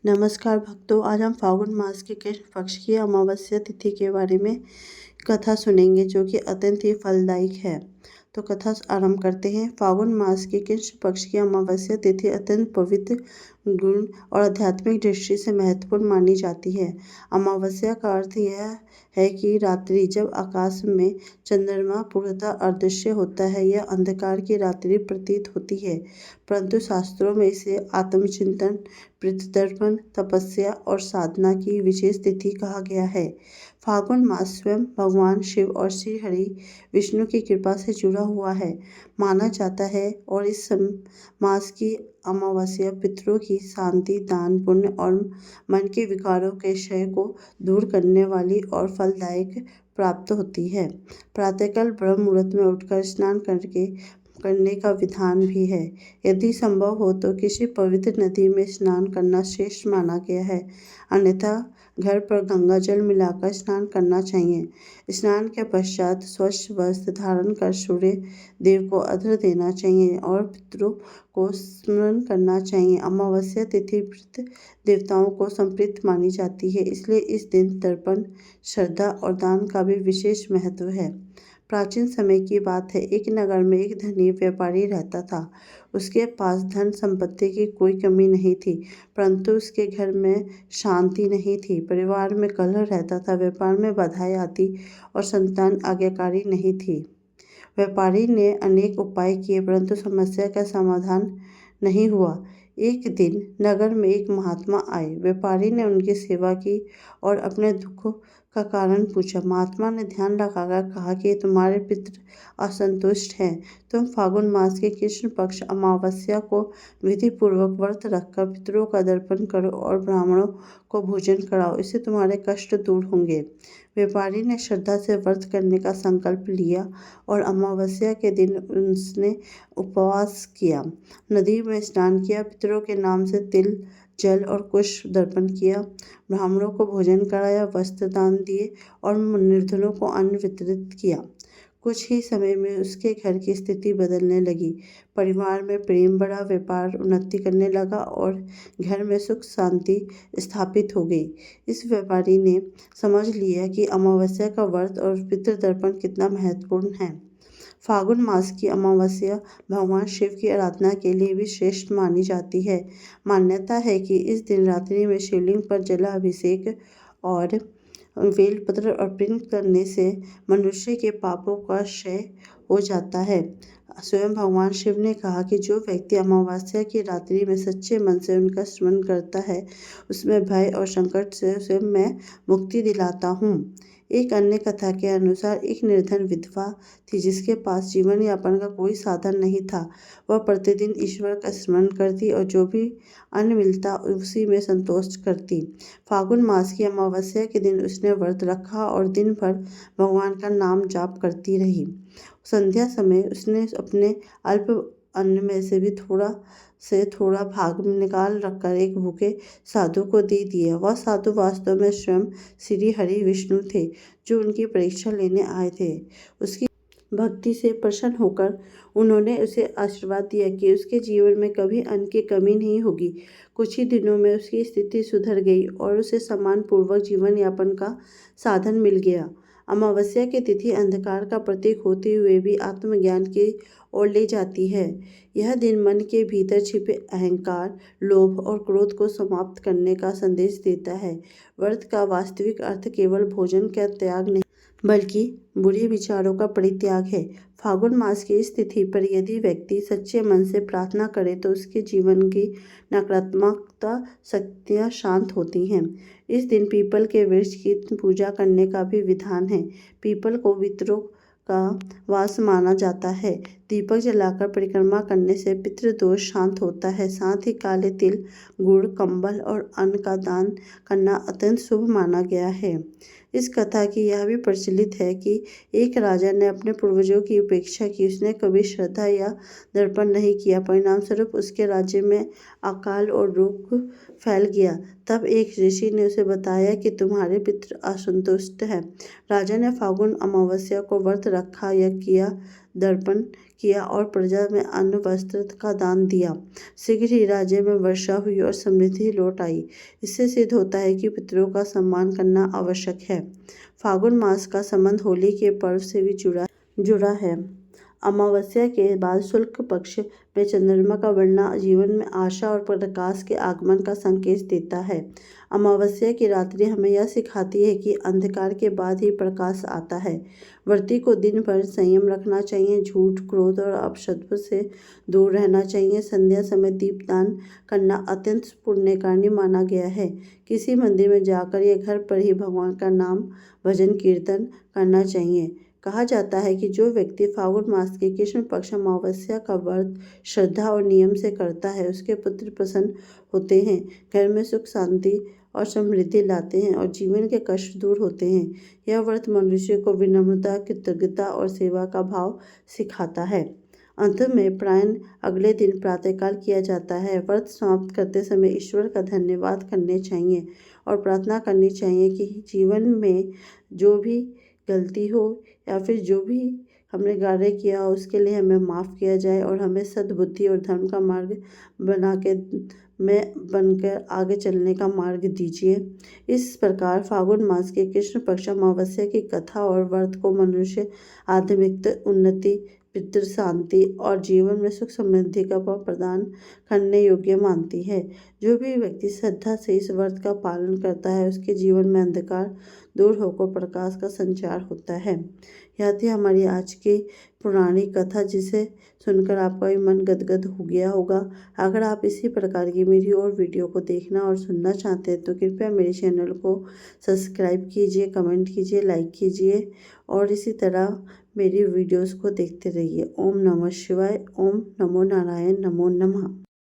नमस्कार भक्तों, आज हम फाल्गुन मास के कृष्ण पक्ष की अमावस्या तिथि के बारे में कथा सुनेंगे जो कि अत्यंत ही फलदायक है। तो कथा आरंभ करते हैं। फाल्गुन मास की कृष्ण पक्ष की अमावस्या तिथि अत्यंत पवित्र, गुण और आध्यात्मिक दृष्टि से महत्वपूर्ण मानी जाती है। अमावस्या का अर्थ यह है कि रात्रि जब आकाश में चंद्रमा पूर्णतः अदृश्य होता है, यह अंधकार की रात्रि प्रतीत होती है। परंतु शास्त्रों में इसे आत्मचिंतन, पितृतर्पण, तपस्या और साधना की विशेष तिथि कहा गया है। फाल्गुन मास स्वयं भगवान शिव और श्री हरि विष्णु की कृपा से जुड़ा हुआ है माना जाता है और इस मास की अमावस्या पितरों की शांति, दान पुण्य और मन के विकारों के क्षय को दूर करने वाली और फलदायक प्राप्त होती है। प्रातःकाल ब्रह्म मुहूर्त में उठकर स्नान करने का विधान भी है। यदि संभव हो तो किसी पवित्र नदी में स्नान करना श्रेष्ठ माना गया है, अन्यथा घर पर गंगा जल मिलाकर स्नान करना चाहिए। स्नान के पश्चात स्वच्छ वस्त्र धारण कर सूर्य देव को अर्घ्य देना चाहिए और पितरों को स्मरण करना चाहिए। अमावस्या तिथि पितृ देवताओं को समर्पित मानी जाती है, इसलिए इस दिन तर्पण, श्रद्धा और दान का भी विशेष महत्व है। प्राचीन समय की बात है, एक नगर में एक धनी व्यापारी रहता था। उसके पास धन संपत्ति की कोई कमी नहीं थी, परंतु उसके घर में शांति नहीं थी। परिवार में कलह रहता था, व्यापार में बाधाएं आती और संतान आज्ञाकारी नहीं थी। व्यापारी ने अनेक उपाय किए, परंतु समस्या का समाधान नहीं हुआ। एक दिन नगर में एक महात्मा आए। व्यापारी ने उनकी सेवा की और अपने दुख का कारण पूछा। महात्मा ने ध्यान लगाकर कहा कि तुम्हारे पितृ असंतुष्ट हैं। तुम फाल्गुन मास के कृष्ण पक्ष अमावस्या को विधि पूर्वक व्रत रखकर पितरों का तर्पण करो और ब्राह्मणों को भोजन कराओ, इससे तुम्हारे कष्ट दूर होंगे। व्यापारी ने श्रद्धा से व्रत करने का संकल्प लिया और अमावस्या के दिन उसने उपवास किया, नदी में स्नान किया, पितरों के नाम से तिल, जल और कुश तर्पण किया, ब्राह्मणों को भोजन कराया, वस्त्र दान दिए और निर्धनों को अन्न वितरित किया। कुछ ही समय में उसके घर की स्थिति बदलने लगी। परिवार में प्रेम बढ़ा, व्यापार उन्नति करने लगा और घर में सुख शांति स्थापित हो गई। इस व्यापारी ने समझ लिया कि अमावस्या का व्रत और पितृ तर्पण कितना महत्वपूर्ण है। फाल्गुन मास की अमावस्या भगवान शिव की आराधना के लिए भी श्रेष्ठ मानी जाती है। मान्यता है कि इस दिन रात्रि में शिवलिंग पर जलाभिषेक और बेलपत्र अर्पण करने से मनुष्य के पापों का क्षय हो जाता है। स्वयं भगवान शिव ने कहा कि जो व्यक्ति अमावस्या की रात्रि में सच्चे मन से उनका स्मरण करता है, उसमें भय और संकट से उसे मैं मुक्ति दिलाता हूँ। एक अन्य कथा के अनुसार एक निर्धन विधवा थी जिसके पास जीवन यापन का कोई साधन नहीं था। वह प्रतिदिन ईश्वर का स्मरण करती और जो भी अन्न मिलता उसी में संतोष करती। फाल्गुन मास की अमावस्या के दिन उसने व्रत रखा और दिन भर भगवान का नाम जाप करती रही। संध्या समय उसने अपने अल्प अन्न में से भी थोड़ा भाग निकाल रखकर एक भूखे साधु को दे दिया। वह साधु वास्तव में स्वयं श्री हरि विष्णु थे, जो उनकी परीक्षा लेने आए थे। उसकी भक्ति से प्रसन्न होकर उन्होंने उसे आशीर्वाद दिया कि उसके जीवन में कभी अन्न की कमी नहीं होगी। कुछ ही दिनों में उसकी स्थिति सुधर गई और उसे सम्मान पूर्वक जीवन यापन का साधन मिल गया। अमावस्या की तिथि अंधकार का प्रतीक होते हुए भी आत्मज्ञान की ओर ले जाती है। यह दिन मन के भीतर छिपे अहंकार, लोभ और क्रोध को समाप्त करने का संदेश देता है। व्रत का वास्तविक अर्थ केवल भोजन का त्याग नहीं, बल्कि बुरे विचारों का परित्याग है। फाल्गुन मास की इस तिथि पर यदि व्यक्ति सच्चे मन से प्रार्थना करे तो उसके जीवन की नकारात्मकता शक्तियाँ शांत होती हैं। इस दिन पीपल के वृक्ष की पूजा करने का भी विधान है। पीपल को पितरों का वास माना जाता है। दीपक जलाकर परिक्रमा करने से पितृदोष शांत होता है। साथ ही काले तिल, गुड़, कंबल और अन्न का दान करना अत्यंत शुभ माना गया है। इस कथा की यह भी प्रचलित है कि एक राजा ने अपने पूर्वजों की उपेक्षा की। उसने कभी श्रद्धा या दर्पण नहीं किया, परिणाम स्वरूप उसके राज्य में अकाल और रोग फैल गया। तब एक ऋषि ने उसे बताया कि तुम्हारे पितृ असंतुष्ट हैं। राजा ने फाल्गुन अमावस्या को व्रत रखा, यज्ञ किया, दर्पण किया और प्रजा में अन्न वस्त्र का दान दिया। शीघ्र ही राज्य में वर्षा हुई और समृद्धि लौट आई। इससे सिद्ध होता है कि पितरों का सम्मान करना आवश्यक है। फागुन मास का संबंध होली के पर्व से भी जुड़ा है। अमावस्या के बाद शुक्ल पक्ष में चंद्रमा का बढ़ना जीवन में आशा और प्रकाश के आगमन का संकेत देता है। अमावस्या की रात्रि हमें यह सिखाती है कि अंधकार के बाद ही प्रकाश आता है। व्रती को दिन भर संयम रखना चाहिए, झूठ, क्रोध और अपशब्द से दूर रहना चाहिए। संध्या समय दीपदान करना अत्यंत पुण्यकार्य माना गया है। किसी मंदिर में जाकर या घर पर ही भगवान का नाम, भजन, कीर्तन करना चाहिए। कहा जाता है कि जो व्यक्ति फागुन मास की कृष्ण पक्ष अमावस्या का व्रत श्रद्धा और नियम से करता है, उसके पुत्र प्रसन्न होते हैं, घर में सुख, शांति और समृद्धि लाते हैं और जीवन के कष्ट दूर होते हैं। यह व्रत मनुष्य को विनम्रता, कृतज्ञता और सेवा का भाव सिखाता है। अंत में प्रायः अगले दिन प्रातःकाल किया जाता है। व्रत समाप्त करते समय ईश्वर का धन्यवाद करने चाहिए और प्रार्थना करनी चाहिए कि जीवन में जो भी गलती हो या फिर जो भी हमने कार्य किया हो उसके लिए हमें माफ़ किया जाए और हमें सद्बुद्धि और धर्म का मार्ग बनकर आगे चलने का मार्ग दीजिए। इस प्रकार फागुन मास के कृष्ण पक्ष अमावस्या की कथा और व्रत को मनुष्य आध्यात्मिक उन्नति, पितृ शांति और जीवन में सुख समृद्धि का प्रदान करने योग्य मानती है। जो भी व्यक्ति श्रद्धा से इस व्रत का पालन करता है, उसके जीवन में अंधकार दूर होकर प्रकाश का संचार होता है। यह थी हमारी आज की पुरानी कथा, जिसे सुनकर आपका भी मन गदगद हो गया होगा। अगर आप इसी प्रकार की मेरी और वीडियो को देखना और सुनना चाहते हैं तो कृपया मेरे चैनल को सब्सक्राइब कीजिए, कमेंट कीजिए, लाइक कीजिए और इसी तरह मेरी वीडियोस को देखते रहिए। ओम नमः शिवाय। ओम नमो नारायण। नमो नमः।